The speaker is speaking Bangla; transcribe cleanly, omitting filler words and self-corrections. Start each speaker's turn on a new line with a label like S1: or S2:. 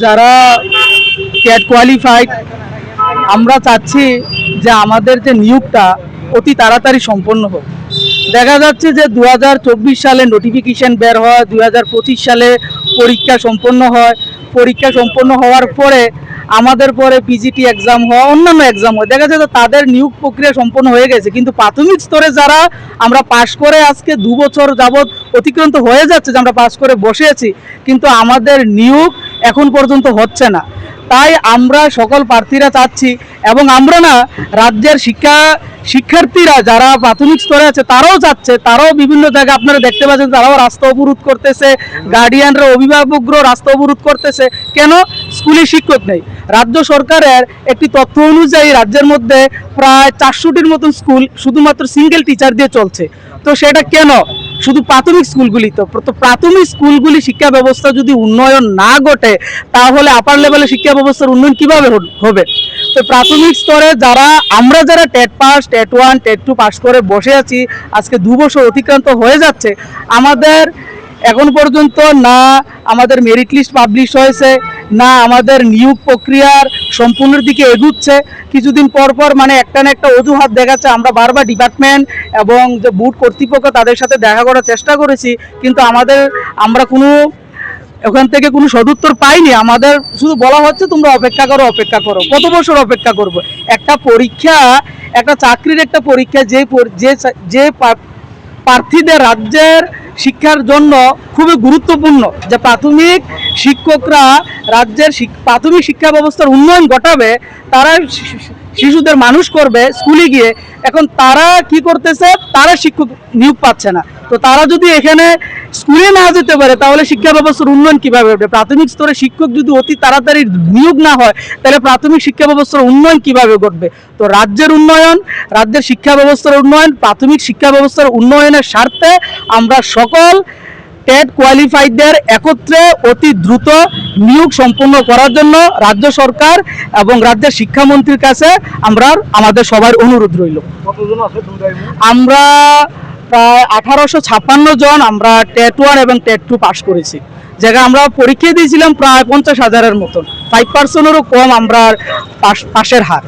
S1: যারা টেট কোয়ালিফাইড আমরা চাচ্ছি যে আমাদের যে নিয়োগটা অতি তাড়াতাড়ি সম্পন্ন হোক। দেখা যাচ্ছে যে 2024 সালে নোটিফিকেশন বের হয়, 2025 সালে পরীক্ষা সম্পন্ন হয়। পরীক্ষা সম্পন্ন হওয়ার পরে আমাদের পরে পিজিটি এক্সাম হয়, অন্যান্য এক্সাম হয়। দেখা যাচ্ছে তাদের নিয়োগ প্রক্রিয়া সম্পন্ন হয়ে গেছে, কিন্তু প্রাথমিক স্তরে যারা আমরা পাশ করে আজকে 2 বছর যাবৎ অতিক্রান্ত হয়ে যাচ্ছে যে আমরা পাশ করে বসে আছি, কিন্তু আমাদের নিয়োগ এখন পর্যন্ত হচ্ছে না। তাই আমরা সকল প্রার্থীরা চাচ্ছি, এবং আমরা না, রাজ্যের শিক্ষার্থীরা যারা প্রাথমিক স্তরে আছে তারাও চাচ্ছে, তারাও বিভিন্ন জায়গায় আপনারা দেখতে পাচ্ছেন তারাও রাস্তা অবরোধ করতেছে, গার্ডিয়ানরা অভিভাবকরা রাস্তা অবরোধ করতেছে। কেন? স্কুলে শিক্ষক নেই। রাজ্য সরকারের একটি তথ্য অনুযায়ী রাজ্যের মধ্যে প্রায় 400টির মতন স্কুল শুধুমাত্র সিঙ্গেল টিচার দিয়ে চলছে। তো সেটা কেন? শুধু প্রাথমিক স্কুলগুলি, তো প্রাথমিক স্কুলগুলি শিক্ষা ব্যবস্থা যদি উন্নয়ন না ঘটে তাহলে আপার লেভেলে শিক্ষা ব্যবস্থার উন্নয়ন কিভাবে হবে? তো প্রাথমিক স্তরে আমরা যারা TET pass, TET 1, TET 2 pass করে বসে আছি, আজকে 2 বছর অতিক্রান্ত হয়ে যাচ্ছে, আমাদের এখন পর্যন্ত না আমাদের মেরিট লিস্ট পাবলিশ হয়েছে, না আমাদের নিয়োগ প্রক্রিয়ার সম্পূর্ণের দিকে এগুচ্ছে। কিছুদিন পর পর মানে একটা না একটা অজুহাত দেখাচ্ছে। আমরা বারবার ডিপার্টমেন্ট এবং যে বোর্ড কর্তৃপক্ষ তাদের সাথে দেখা করার চেষ্টা করেছি, কিন্তু আমরা কোনো ওখান থেকে কোনো সদুত্তর পাইনি। আমাদের শুধু বলা হচ্ছে তোমরা অপেক্ষা করো। কত বছর অপেক্ষা করব? একটা পরীক্ষা, একটা চাকরির একটা পরীক্ষা যে প্রার্থীদের রাজ্যের শিক্ষার জন্য খুবই গুরুত্বপূর্ণ, যে প্রাথমিক শিক্ষকরা রাজ্যের প্রাথমিক শিক্ষা ব্যবস্থার উন্নয়ন ঘটাবে, তারা শিশুদের মানুষ করবে স্কুলে গিয়ে। এখন তারা কি করতেছে? তারা শিক্ষক নিয়োগ পাচ্ছে না। তো তারা যদি এখানে স্কুলে না যেতে পারে তাহলে শিক্ষা ব্যবস্থার উন্নয়ন কিভাবে হবে? প্রাথমিক স্তরে শিক্ষক যদি অতি তাড়াতাড়ি নিয়োগ না হয় তাহলে প্রাথমিক শিক্ষা ব্যবস্থার উন্নয়ন কিভাবে ঘটবে? তো রাজ্যের উন্নয়ন, রাজ্যের শিক্ষা ব্যবস্থার উন্নয়ন, প্রাথমিক শিক্ষা ব্যবস্থার উন্নয়নের স্বার্থে আমরা সকল টেট কোয়ালিফাইডদের একত্রে অতি দ্রুত নিয়োগ সম্পন্ন করার জন্য রাজ্য সরকার এবং রাজ্যের শিক্ষামন্ত্রীর কাছে আমাদের সবার অনুরোধ রইল। আমরা প্রায় 1856 জন আমরা টেট 1 এবং টেট 2 পাস করেছি। জায়গা আমরা পরীক্ষা দিয়েছিলাম প্রায় 50,000-এর মতন, 5%-এরও কম আমরা পাশের হার।